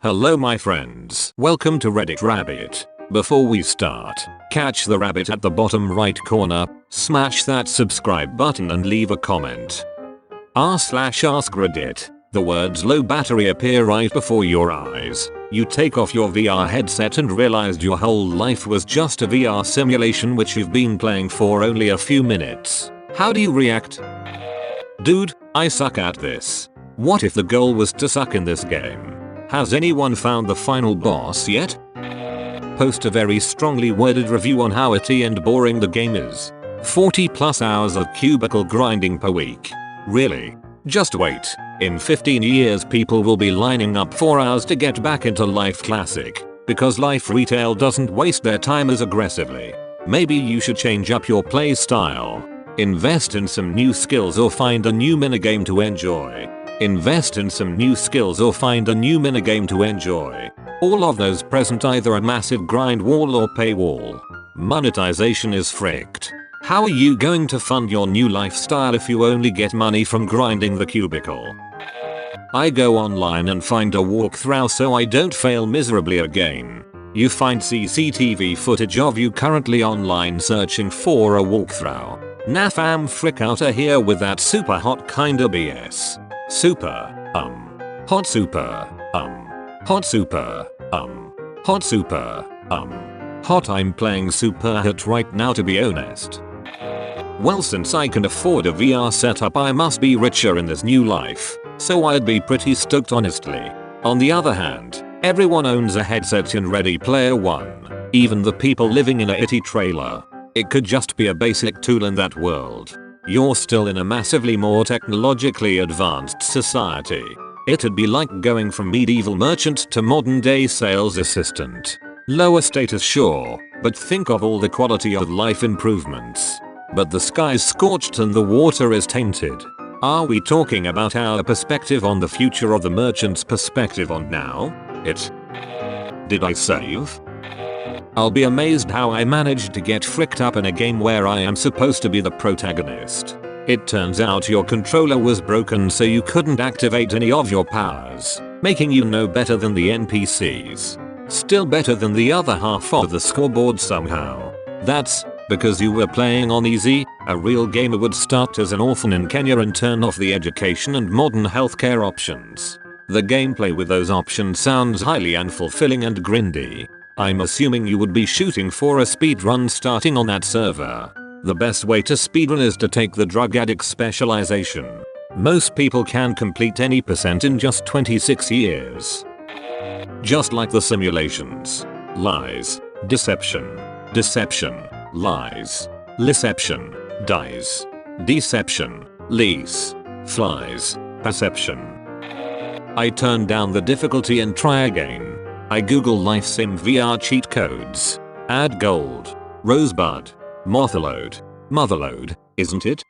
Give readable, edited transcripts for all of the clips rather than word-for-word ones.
Hello my friends. Welcome to Reddit Rabbit. Before we start, catch the rabbit at the bottom right corner, smash that subscribe button and leave a comment. r/AskReddit. The words low battery appear right before your eyes. You take off your VR headset and realized your whole life was just a VR simulation which you've been playing for only a few minutes. How do you react? Dude, I suck at this. What if the goal was to suck in this game? Has anyone found the final boss yet? Post a very strongly worded review on how itty and boring the game is. 40 plus hours of cubicle grinding per week. Really? Just wait. In 15 years people will be lining up 4 hours to get back into Life Classic, because Life Retail doesn't waste their time as aggressively. Maybe you should change up your play style. Invest in some new skills or find a new minigame to enjoy. Invest in some new skills or find a new minigame to enjoy. All of those present either a massive grind wall or paywall. Monetization is fricked. How are you going to fund your new lifestyle if you only get money from grinding the cubicle? I go online and find a walkthrough so I don't fail miserably again. You find CCTV footage of you currently online searching for a walkthrough. Nah fam, frick outta here with that super hot kinda BS. Super, hot super, hot super, hot super, hot. I'm playing super hot right now to be honest. Well, since I can afford a VR setup I must be richer in this new life, so I'd be pretty stoked honestly. On the other hand, everyone owns a headset in Ready Player One, even the people living in a itty trailer. It could just be a basic tool in that world. You're still in a massively more technologically advanced society. It'd be like going from medieval merchant to modern day sales assistant. Lower status sure, but think of all the quality of life improvements. But the sky's scorched and the water is tainted. Are we talking about our perspective on the future or the merchant's perspective on now? Did I save? I'll be amazed how I managed to get fricked up in a game where I am supposed to be the protagonist. It turns out your controller was broken so you couldn't activate any of your powers, making you no better than the NPCs. Still better than the other half of the scoreboard somehow. That's because you were playing on easy. A real gamer would start as an orphan in Kenya and turn off the education and modern healthcare options. The gameplay with those options sounds highly unfulfilling and grindy. I'm assuming you would be shooting for a speedrun starting on that server. The best way to speedrun is to take the drug addict specialization. Most people can complete any percent in just 26 years. Just like the simulations. Lies. Deception. Deception. Lies. Liception. Dies. Deception. Lease. Flies. Perception. I turn down the difficulty and try again. I Google Life Sim VR cheat codes. Add gold. Rosebud. Motherload. Motherload, isn't it?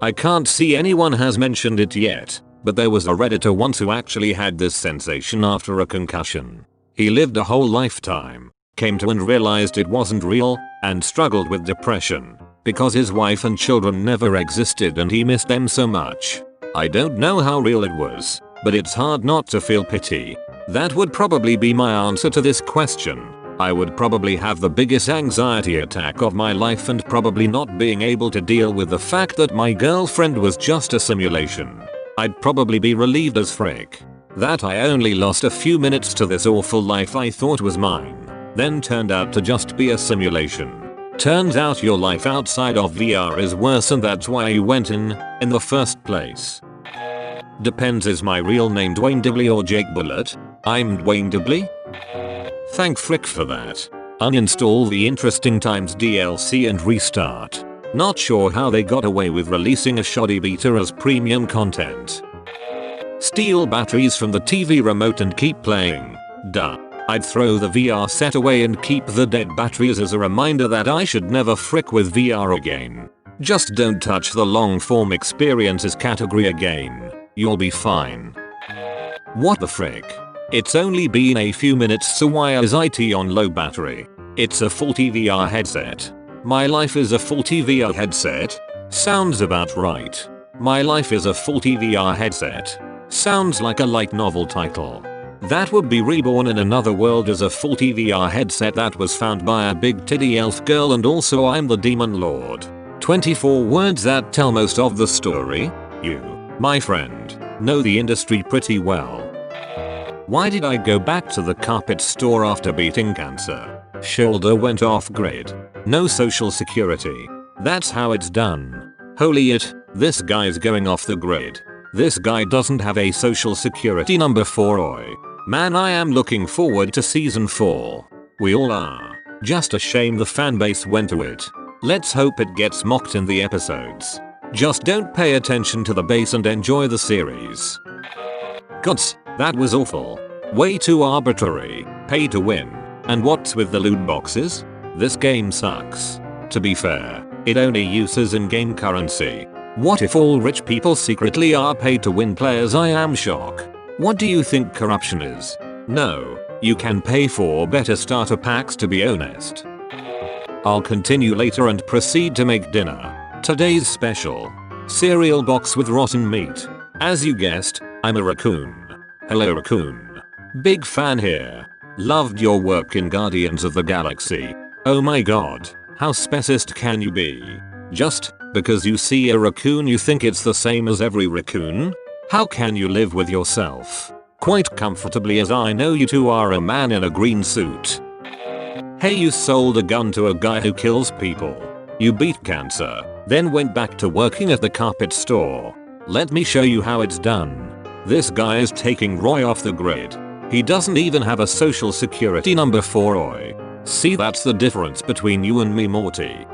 I can't see anyone has mentioned it yet, but there was a Redditor once who actually had this sensation after a concussion. He lived a whole lifetime, came to and realized it wasn't real, and struggled with depression, because his wife and children never existed and he missed them so much. I don't know how real it was, but it's hard not to feel pity. That would probably be my answer to this question. I would probably have the biggest anxiety attack of my life and probably not being able to deal with the fact that my girlfriend was just a simulation. I'd probably be relieved as frick that I only lost a few minutes to this awful life I thought was mine, then turned out to just be a simulation. Turns out your life outside of VR is worse and that's why you went in the first place. Depends, is my real name Dwayne Dibley or Jake Bullet? I'm Dwayne Dibley? Thank frick for that. Uninstall the Interesting Times DLC and restart. Not sure how they got away with releasing a shoddy beta as premium content. Steal batteries from the TV remote and keep playing. Duh. I'd throw the VR set away and keep the dead batteries as a reminder that I should never frick with VR again. Just don't touch the long form experiences category again. You'll be fine. What the frick? It's only been a few minutes, so why is IT on low battery? It's a faulty VR headset. My life is a faulty VR headset? Sounds about right. My life is a faulty VR headset. Sounds like a light novel title. That would be reborn in another world as a faulty VR headset that was found by a big titty elf girl, and also I'm the demon lord. 24 words that tell most of the story. You, my friend, know the industry pretty well. Why did I go back to the carpet store after beating cancer? Shoulder went off grid. No social security. That's how it's done. Holy it, this guy's going off the grid. This guy doesn't have a social security number for oi. Man, I am looking forward to season 4. We all are. Just a shame the fanbase went to it. Let's hope it gets mocked in the episodes. Just don't pay attention to the base and enjoy the series. Gods, that was awful. Way too arbitrary. Pay to win. And what's with the loot boxes? This game sucks. To be fair, it only uses in-game currency. What if all rich people secretly are paid to win players? I am shocked. What do you think corruption is? No, you can pay for better starter packs, to be honest. I'll continue later and proceed to make dinner. Today's special: cereal box with rotten meat. As you guessed, I'm a raccoon. Hello raccoon. Big fan here. Loved your work in Guardians of the Galaxy. Oh my god, how speciest can you be? Just because you see a raccoon you think it's the same as every raccoon? How can you live with yourself quite comfortably, as I know you two are a man in a green suit? Hey, you sold a gun to a guy who kills people. You beat cancer, then went back to working at the carpet store. Let me show you how it's done. This guy is taking Roy off the grid. He doesn't even have a social security number for Roy. See, that's the difference between you and me, Morty.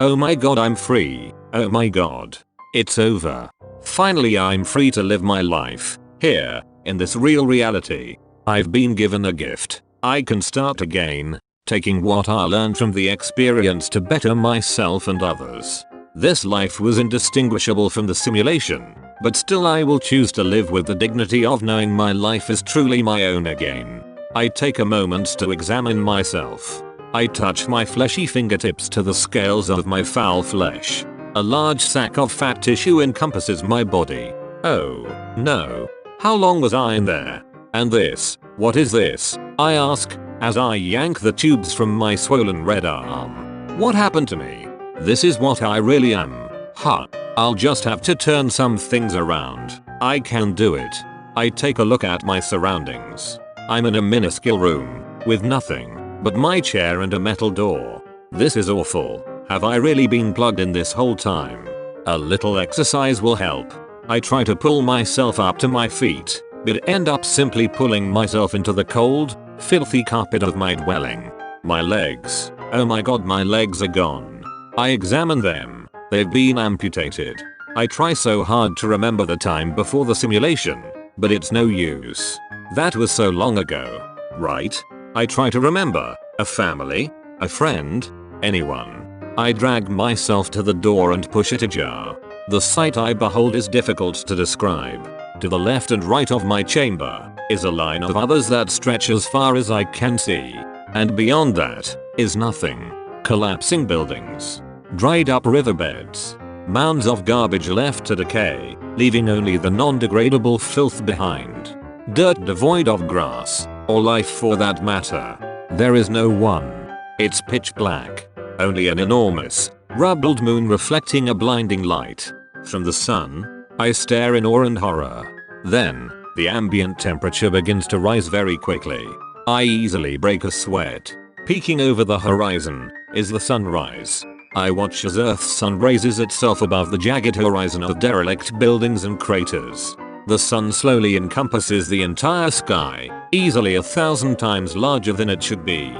Oh my god, I'm free. Oh my god. It's over. Finally I'm free to live my life. Here, in this real reality. I've been given a gift. I can start again, taking what I learned from the experience to better myself and others. This life was indistinguishable from the simulation, but still I will choose to live with the dignity of knowing my life is truly my own again. I take a moment to examine myself. I touch my fleshy fingertips to the scales of my foul flesh. A large sack of fat tissue encompasses my body. Oh, no. How long was I in there? And this, what is this? I ask, as I yank the tubes from my swollen red arm. What happened to me? This is what I really am. Huh. I'll just have to turn some things around. I can do it. I take a look at my surroundings. I'm in a minuscule room, with nothing but my chair and a metal door. This is awful. Have I really been plugged in this whole time? A little exercise will help. I try to pull myself up to my feet, but end up simply pulling myself into the cold, filthy carpet of my dwelling. My legs. Oh my god, my legs are gone. I examine them. They've been amputated. I try so hard to remember the time before the simulation, but it's no use. That was so long ago, right? I try to remember a family, a friend, anyone. I drag myself to the door and push it ajar. The sight I behold is difficult to describe. To the left and right of my chamber is a line of others that stretch as far as I can see. And beyond that is nothing. Collapsing buildings. Dried up riverbeds. Mounds of garbage left to decay, leaving only the non-degradable filth behind. Dirt devoid of grass, or life for that matter. There is no one. It's pitch black. Only an enormous, rubbled moon reflecting a blinding light from the sun. I stare in awe and horror. Then, the ambient temperature begins to rise very quickly. I easily break a sweat. Peeking over the horizon is the sunrise. I watch as Earth's sun raises itself above the jagged horizon of derelict buildings and craters. The sun slowly encompasses the entire sky, easily 1,000 times larger than it should be.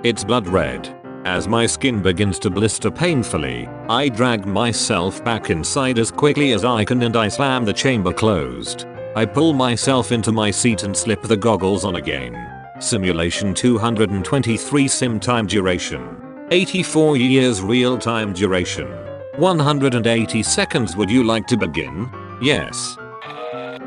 It's blood red. As my skin begins to blister painfully, I drag myself back inside as quickly as I can and I slam the chamber closed. I pull myself into my seat and slip the goggles on again. Simulation 223 sim time duration. 84 years real time duration. 180 seconds. Would you like to begin? Yes.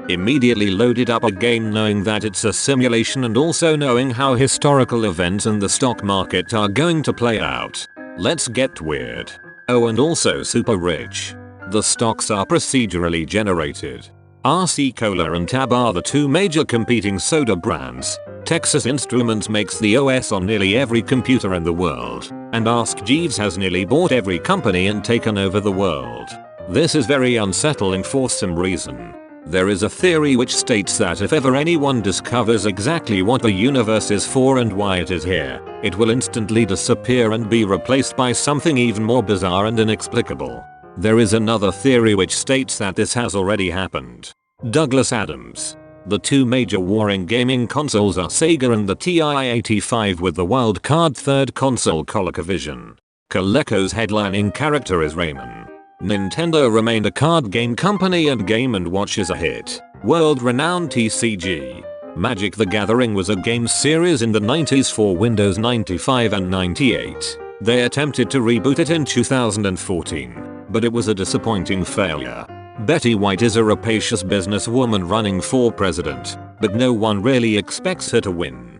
Immediately loaded up a game knowing that it's a simulation and also knowing how historical events in the stock market are going to play out. Let's get weird. Oh, and also super rich. The stocks are procedurally generated. RC Cola and Tab are the two major competing soda brands. Texas Instruments makes the OS on nearly every computer in the world, and Ask Jeeves has nearly bought every company and taken over the world. This is very unsettling for some reason. There is a theory which states that if ever anyone discovers exactly what the universe is for and why it is here, it will instantly disappear and be replaced by something even more bizarre and inexplicable. There is another theory which states that this has already happened. Douglas Adams. The two major warring gaming consoles are Sega and the TI-85 with the wildcard third console ColecoVision. Coleco's headlining character is Rayman. Nintendo remained a card game company and Game & Watch is a hit. World-renowned TCG. Magic the Gathering was a game series in the 90s for Windows 95 and 98. They attempted to reboot it in 2014, but it was a disappointing failure. Betty White is a rapacious businesswoman running for president, but no one really expects her to win.